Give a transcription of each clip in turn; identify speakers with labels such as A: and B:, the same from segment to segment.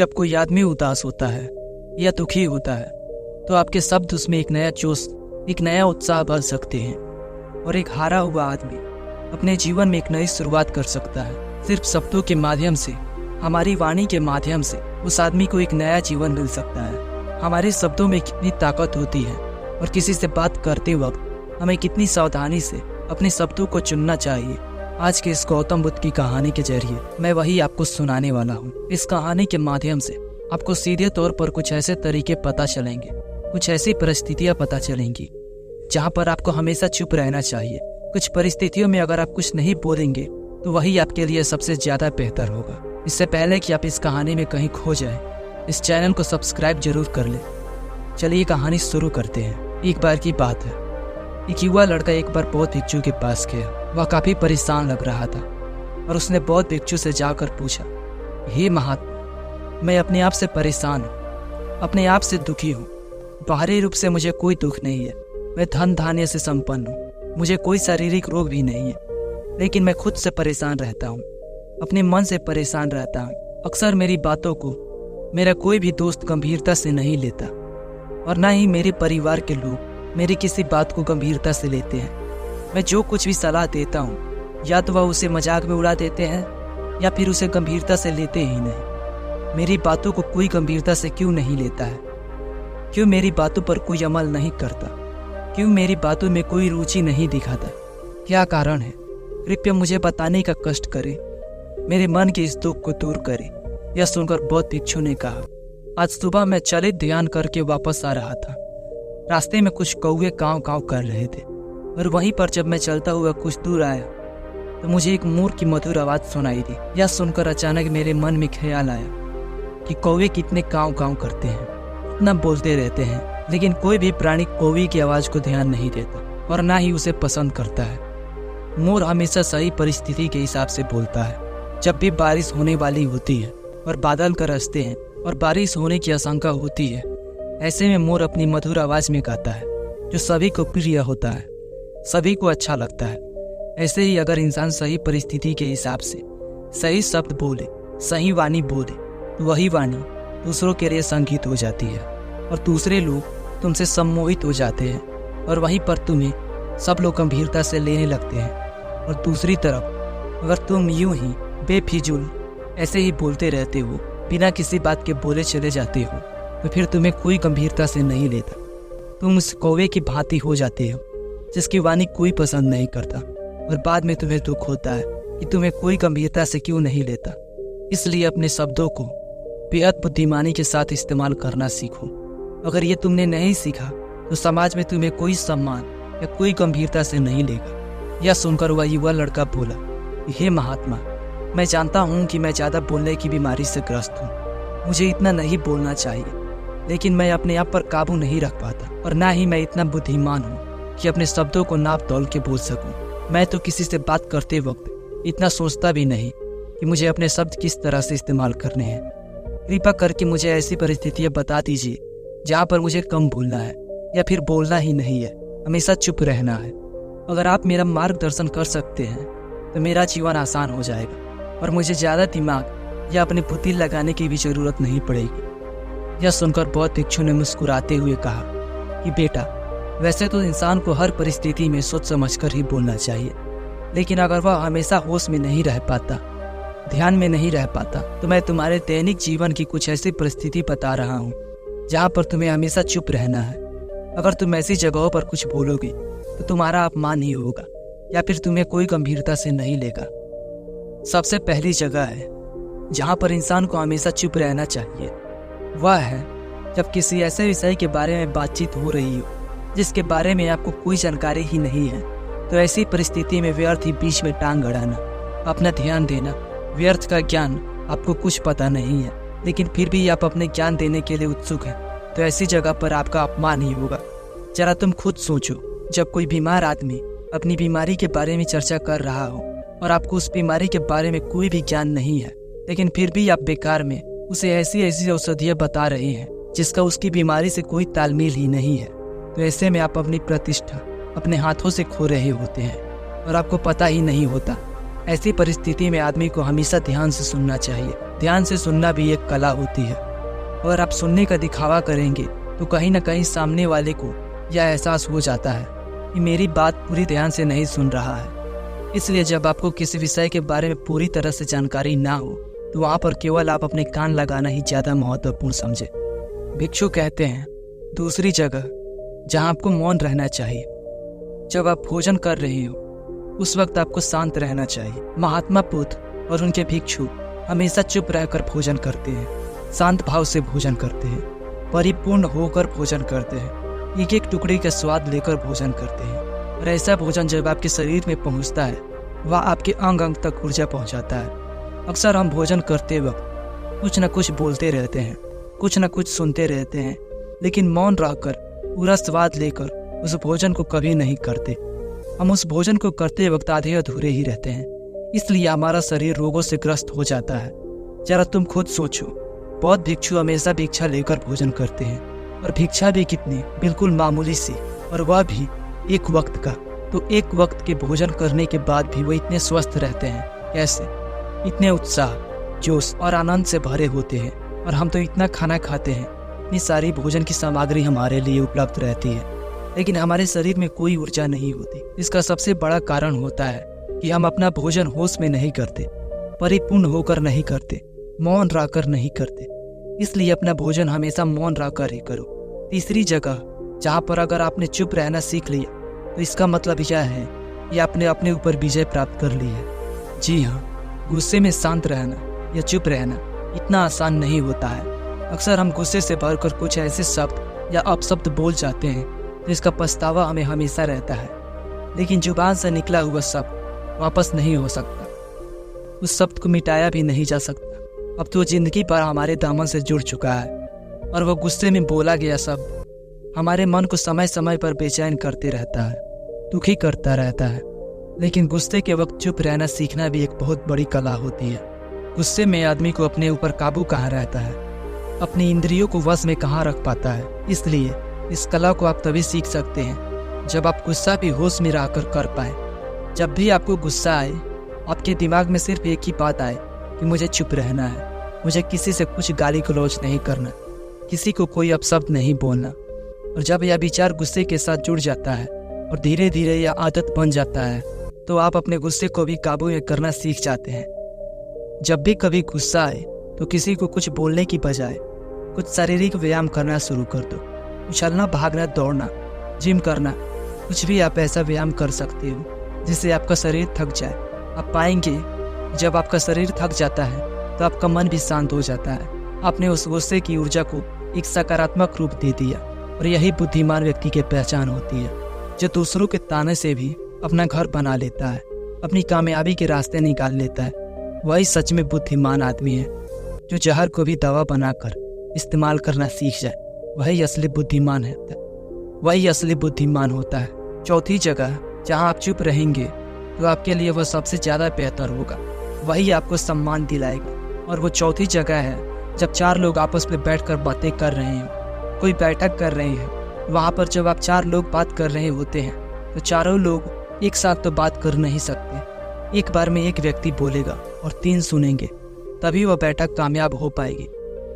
A: जब कोई आदमी उदास होता है या दुखी होता है तो आपके शब्द उसमें एक नया जोश, एक नया उत्साह भर सकते हैं। और एक हारा हुआ आदमी अपने जीवन में एक नई शुरुआत कर सकता है। सिर्फ शब्दों के माध्यम से, हमारी वाणी के माध्यम से उस आदमी को एक नया जीवन मिल सकता है। हमारे शब्दों में कितनी ताकत होती है और किसी से बात करते वक्त हमें कितनी सावधानी से अपने शब्दों को चुनना चाहिए। आज के इस गौतम बुद्ध की कहानी के जरिए मैं वही आपको सुनाने वाला हूँ। इस कहानी के माध्यम से आपको सीधे तौर पर कुछ ऐसे तरीके पता चलेंगे, कुछ ऐसी परिस्थितियाँ पता चलेंगी जहाँ पर आपको हमेशा चुप रहना चाहिए। कुछ परिस्थितियों में अगर आप कुछ नहीं बोलेंगे तो वही आपके लिए सबसे ज्यादा बेहतर होगा। इससे पहले कि आप इस कहानी में कहीं खो जाए, इस चैनल को सब्सक्राइब जरूर कर ले। चलिए कहानी शुरू करते हैं। एक बार की बात है, एक युवा लड़का एक बार बौद्ध भिक्षु के पास गया। वह काफी परेशान लग रहा था और उसने बौद्ध भिक्षु से जाकर पूछा, हे महात्मा, मैं अपने आप से परेशान हूँ, अपने आप से दुखी हूँ। बाहरी रूप से मुझे कोई दुख नहीं है, मैं धन धान्य से संपन्न हूँ, मुझे कोई शारीरिक रोग भी नहीं है, लेकिन मैं खुद से परेशान रहता हूँ, अपने मन से परेशान रहता हूँ। अक्सर मेरी बातों को मेरा कोई भी दोस्त गंभीरता से नहीं लेता और न ही मेरे परिवार के लोग मेरी किसी बात को गंभीरता से लेते हैं। मैं जो कुछ भी सलाह देता हूँ या तो वह उसे मजाक में उड़ा देते हैं या फिर उसे गंभीरता से लेते ही नहीं। मेरी बातों को कोई गंभीरता से क्यों नहीं लेता है? क्यों मेरी बातों पर कोई अमल नहीं करता? क्यों मेरी बातों में कोई रुचि नहीं दिखाता? क्या कारण है? कृपया मुझे बताने का कष्ट करें, मेरे मन के इस दुख को दूर करें। यह सुनकर बौद्ध भिक्षु ने कहा, आज सुबह मैं चलित ध्यान करके वापस आ रहा था। रास्ते में कुछ कौवे काँव काँव कर रहे थे और वहीं पर जब मैं चलता हुआ कुछ दूर आया तो मुझे एक मोर की मधुर आवाज सुनाई दी। यह सुनकर अचानक मेरे मन में ख्याल आया कि कौवे कितने काँव काँव करते हैं, इतना बोलते रहते हैं, लेकिन कोई भी प्राणी कौवे की आवाज को ध्यान नहीं देता और ना ही उसे पसंद करता है। मोर हमेशा सही परिस्थिति के हिसाब से बोलता है। जब भी बारिश होने वाली होती है और बादल गरजते हैं और बारिश होने की आशंका होती है, ऐसे में मोर अपनी मधुर आवाज में गाता है जो सभी को प्रिय होता है, सभी को अच्छा लगता है। ऐसे ही अगर इंसान सही परिस्थिति के हिसाब से सही शब्द बोले, सही वाणी बोले, तो वही वाणी दूसरों के लिए संगीत हो जाती है और दूसरे लोग तुमसे सम्मोहित हो जाते हैं और वहीं पर तुम्हें सब लोग गंभीरता से लेने लगते हैं। और दूसरी तरफ अगर तुम यूं ही बेफिजूल ऐसे ही बोलते रहते हो, बिना किसी बात के बोले चले जाते हो, तो फिर तुम्हें कोई गंभीरता से नहीं लेता। तुम उस कौवे की भांति हो जाते हो जिसकी वाणी कोई पसंद नहीं करता और बाद में तुम्हें दुख होता है कि तुम्हें कोई गंभीरता से क्यों नहीं लेता। इसलिए अपने शब्दों को बेहद बुद्धिमानी के साथ इस्तेमाल करना सीखो। अगर ये तुमने नहीं सीखा तो समाज में तुम्हें कोई सम्मान या कोई गंभीरता से नहीं लेगा। यह सुनकर वह युवा लड़का बोला, हे महात्मा, मैं जानता हूँ कि मैं ज़्यादा बोलने की बीमारी से ग्रस्त हूँ, मुझे इतना नहीं बोलना चाहिए, लेकिन मैं अपने आप पर काबू नहीं रख पाता और ना ही मैं इतना बुद्धिमान हूँ कि अपने शब्दों को नाप तौल के बोल सकूं। मैं तो किसी से बात करते वक्त इतना सोचता भी नहीं कि मुझे अपने शब्द किस तरह से इस्तेमाल करने हैं। कृपा करके मुझे ऐसी परिस्थितियां बता दीजिए जहां पर मुझे कम बोलना है या फिर बोलना ही नहीं है, हमेशा चुप रहना है। अगर आप मेरा मार्गदर्शन कर सकते हैं तो मेरा जीवन आसान हो जाएगा और मुझे ज़्यादा दिमाग या अपनी बुद्धि लगाने की भी ज़रूरत नहीं पड़ेगी। यह सुनकर बौद्ध भिक्षु ने मुस्कुराते हुए कहा कि बेटा, वैसे तो इंसान को हर परिस्थिति में सोच समझकर ही बोलना चाहिए, लेकिन अगर वह हमेशा होश में नहीं रह पाता, ध्यान में नहीं रह पाता, तो मैं तुम्हारे दैनिक जीवन की कुछ ऐसी परिस्थिति बता रहा हूँ जहाँ पर तुम्हें हमेशा चुप रहना है। अगर तुम ऐसी जगहों पर कुछ बोलोगे तो तुम्हारा अपमान ही होगा या फिर तुम्हें कोई गंभीरता से नहीं लेगा। सबसे पहली जगह है जहाँ पर इंसान को हमेशा चुप रहना चाहिए, वह है जब किसी ऐसे विषय के बारे में बातचीत हो रही हो जिसके बारे में आपको कोई जानकारी ही नहीं है। तो ऐसी परिस्थिति में व्यर्थ ही बीच में टांग अड़ाना, अपना ध्यान देना, व्यर्थ का ज्ञान आपको कुछ पता नहीं है लेकिन फिर भी आप अपने ज्ञान देने के लिए उत्सुक हैं, तो ऐसी जगह पर आपका अपमान ही होगा। जरा तुम खुद सोचो, जब कोई बीमार आदमी अपनी बीमारी के बारे में चर्चा कर रहा हो और आपको उस बीमारी के बारे में कोई भी ज्ञान नहीं है, लेकिन फिर भी आप बेकार में उसे ऐसी ऐसी औषधियाँ बता रहे हैं जिसका उसकी बीमारी से कोई तालमेल ही नहीं है, तो ऐसे में आप अपनी प्रतिष्ठा अपने हाथों से खो रहे होते हैं और आपको पता ही नहीं होता। ऐसी परिस्थिति में आदमी को हमेशा ध्यान से सुनना चाहिए, ध्यान से सुनना भी एक कला होती है। अगर आप सुनने का दिखावा करेंगे तो कहीं ना कहीं सामने वाले को यह एहसास हो जाता है कि मेरी बात पूरी ध्यान से नहीं सुन रहा है। इसलिए जब आपको किसी विषय के बारे में पूरी तरह से जानकारी ना हो तो वहाँ पर केवल आप अपने कान लगाना ही ज़्यादा महत्वपूर्ण समझे। भिक्षु कहते हैं दूसरी जगह जहाँ आपको मौन रहना चाहिए। जब आप भोजन कर रहे हो उस वक्त आपको शांत रहना चाहिए। महात्मा बुद्ध और उनके भिक्षु हमेशा चुप रहकर भोजन करते हैं, शांत भाव से भोजन करते हैं, परिपूर्ण होकर भोजन करते हैं, एक एक टुकड़ी का स्वाद लेकर भोजन करते हैं। और ऐसा भोजन जब आपके शरीर में पहुंचता है वह आपके अंग अंग तक ऊर्जा पहुंचाता है। अक्सर हम भोजन करते वक्त कुछ न कुछ बोलते रहते हैं, कुछ न कुछ सुनते रहते हैं, लेकिन मौन रहकर पूरा स्वाद लेकर उस भोजन को कभी नहीं करते। हम उस भोजन को करते वक्त आधे अधूरे ही रहते हैं, इसलिए हमारा शरीर रोगों से ग्रस्त हो जाता है। जरा तुम खुद सोचो, बौद्ध भिक्षु हमेशा भिक्षा लेकर भोजन करते हैं, और भिक्षा भी कितनी बिल्कुल मामूली सी, और वह भी एक वक्त का। तो एक वक्त के भोजन करने के बाद भी वो इतने स्वस्थ रहते हैं, कैसे? इतने उत्साह, जोश और आनंद से भरे होते हैं। और हम तो इतना खाना खाते हैं, इतनी सारी भोजन की सामग्री हमारे लिए उपलब्ध रहती है, लेकिन हमारे शरीर में कोई ऊर्जा नहीं होती। इसका सबसे बड़ा कारण होता है कि हम अपना भोजन होश में नहीं करते, परिपूर्ण होकर नहीं करते, मौन रहकर नहीं करते। इसलिए अपना भोजन हमेशा मौन रहकर ही करो। तीसरी जगह जहाँ पर अगर आपने चुप रहना सीख लिया तो इसका मतलब यह है कि आपने अपने ऊपर विजय प्राप्त कर ली है। जी हाँ, गुस्से में शांत रहना या चुप रहना इतना आसान नहीं होता है। अक्सर हम गुस्से से भरकर कुछ ऐसे शब्द या अपशब्द बोल जाते हैं तो इसका पछतावा हमें हमेशा रहता है, लेकिन जुबान से निकला हुआ शब्द वापस नहीं हो सकता। उस शब्द को मिटाया भी नहीं जा सकता। अब तो जिंदगी पर हमारे दामन से जुड़ चुका है, और वो गुस्से में बोला गया शब्द हमारे मन को समय समय पर बेचैन करते रहता है, दुखी करता रहता है। लेकिन गुस्से के वक्त चुप रहना सीखना भी एक बहुत बड़ी कला होती है। गुस्से में आदमी को अपने ऊपर काबू कहाँ रहता है, अपनी इंद्रियों को वश में कहाँ रख पाता है। इसलिए इस कला को आप तभी सीख सकते हैं जब आप गुस्सा भी होश में रहकर कर पाए। जब भी आपको गुस्सा आए, आपके दिमाग में सिर्फ एक ही बात आए कि मुझे चुप रहना है, मुझे किसी से कुछ गाली गलौज नहीं करना, किसी को कोई अपशब्द नहीं बोलना। और जब यह विचार गुस्से के साथ जुड़ जाता है और धीरे धीरे यह आदत बन जाता है तो आप अपने गुस्से को भी काबू में करना सीख जाते हैं। जब भी कभी गुस्सा आए तो किसी को कुछ बोलने की बजाय कुछ शारीरिक व्यायाम करना शुरू कर दो। उछलना, भागना, दौड़ना, जिम करना, कुछ भी आप ऐसा व्यायाम कर सकते हो जिससे आपका शरीर थक जाए। आप पाएंगे जब आपका शरीर थक जाता है तो आपका मन भी शांत हो जाता है। आपने उस गुस्से की ऊर्जा को एक सकारात्मक रूप दे दिया, और यही बुद्धिमान व्यक्ति की पहचान होती है, जो दूसरों के ताने से भी अपना घर बना लेता है, अपनी कामयाबी के रास्ते निकाल लेता है। वही सच में बुद्धिमान आदमी है। जो जहर को भी दवा बनाकर इस्तेमाल करना सीख जाए, वही असली बुद्धिमान है, वही असली बुद्धिमान होता है। चौथी जगह जहाँ आप चुप रहेंगे तो आपके लिए वह सबसे ज़्यादा बेहतर होगा, वही आपको सम्मान दिलाएगा। और वो चौथी जगह है जब चार लोग आपस में बैठकर बातें कर रहे हैं, कोई बैठक कर रहे हैं। वहाँ पर जब आप चार लोग बात कर रहे होते हैं तो चारों लोग एक साथ तो बात कर नहीं सकते। एक बार में एक व्यक्ति बोलेगा और तीन सुनेंगे, तभी वह बैठक कामयाब हो पाएगी,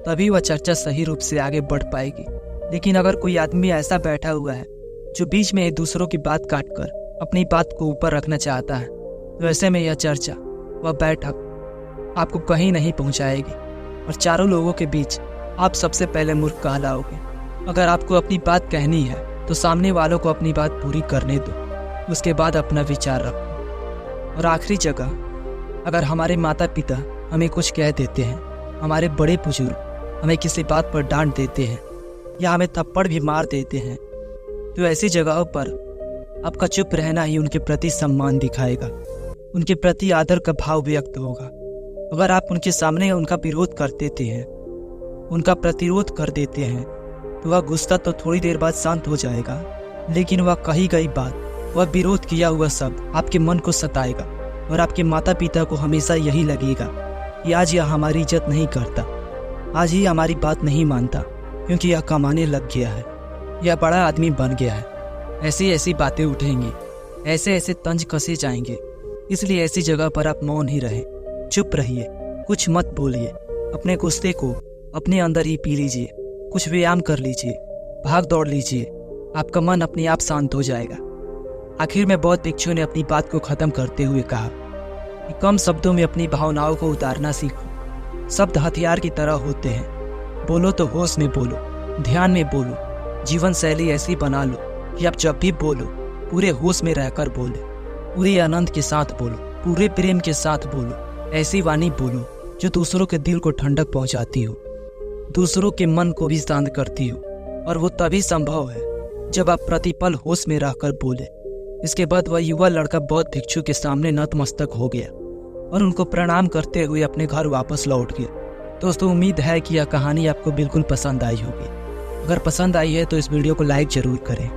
A: तभी वह चर्चा सही रूप से आगे बढ़ पाएगी। लेकिन अगर कोई आदमी ऐसा बैठा हुआ है जो बीच में एक दूसरों की बात काटकर अपनी बात को ऊपर रखना चाहता है, तो ऐसे में यह चर्चा, वह बैठक आपको कहीं नहीं पहुँचाएगी, और चारों लोगों के बीच आप सबसे पहले मूर्ख कहलाओगे। अगर आपको अपनी बात कहनी है तो सामने वालों को अपनी बात पूरी करने दो, उसके बाद अपना विचार रखो। और आखिरी जगह, अगर हमारे माता पिता हमें कुछ कह देते हैं, हमारे बड़े बुजुर्ग हमें किसी बात पर डांट देते हैं या हमें थप्पड़ भी मार देते हैं, तो ऐसी जगहों पर आपका चुप रहना ही उनके प्रति सम्मान दिखाएगा, उनके प्रति आदर का भाव व्यक्त होगा। अगर आप उनके सामने उनका विरोध कर देते हैं, उनका प्रतिरोध कर देते हैं, तो वह गुस्सा तो थोड़ी देर बाद शांत हो जाएगा, लेकिन वह कही गई बात, वह विरोध किया हुआ शब्द आपके मन को सताएगा, और आपके माता पिता को हमेशा यही लगेगा कि आज यह हमारी इज्जत नहीं करता, आज ही हमारी बात नहीं मानता, क्योंकि यह कमाने लग गया है, यह बड़ा आदमी बन गया है। ऐसी ऐसी बातें उठेंगी, ऐसे ऐसे तंज कसे जाएंगे। इसलिए ऐसी जगह पर आप मौन ही रहें, चुप रहिए, कुछ मत बोलिए, अपने गुस्से को अपने अंदर ही पी लीजिए, कुछ व्यायाम कर लीजिए, भाग दौड़ लीजिए, आपका मन अपने आप शांत हो जाएगा। आखिर में बौद्ध भिक्षु ने अपनी बात को खत्म करते हुए कहा कि कम शब्दों में अपनी भावनाओं को उतारना सीखो। शब्द हथियार की तरह होते हैं। बोलो तो होश में बोलो, ध्यान में बोलो। जीवन शैली ऐसी बना लो कि आप जब भी बोलो पूरे होश में रहकर बोले, पूरे आनंद के साथ बोलो, पूरे प्रेम के साथ बोलो। ऐसी वाणी बोलो जो दूसरों के दिल को ठंडक पहुंचाती हो, दूसरों के मन को भी शांत करती हो। और वो तभी संभव है जब आप प्रतिपल होश में रहकर बोले। इसके बाद वह युवा लड़का बौद्ध भिक्षु के सामने नतमस्तक हो गया और उनको प्रणाम करते हुए अपने घर वापस लौट गया। दोस्तों, उम्मीद है कि यह कहानी आपको बिल्कुल पसंद आई होगी। अगर पसंद आई है तो इस वीडियो को लाइक जरूर करें।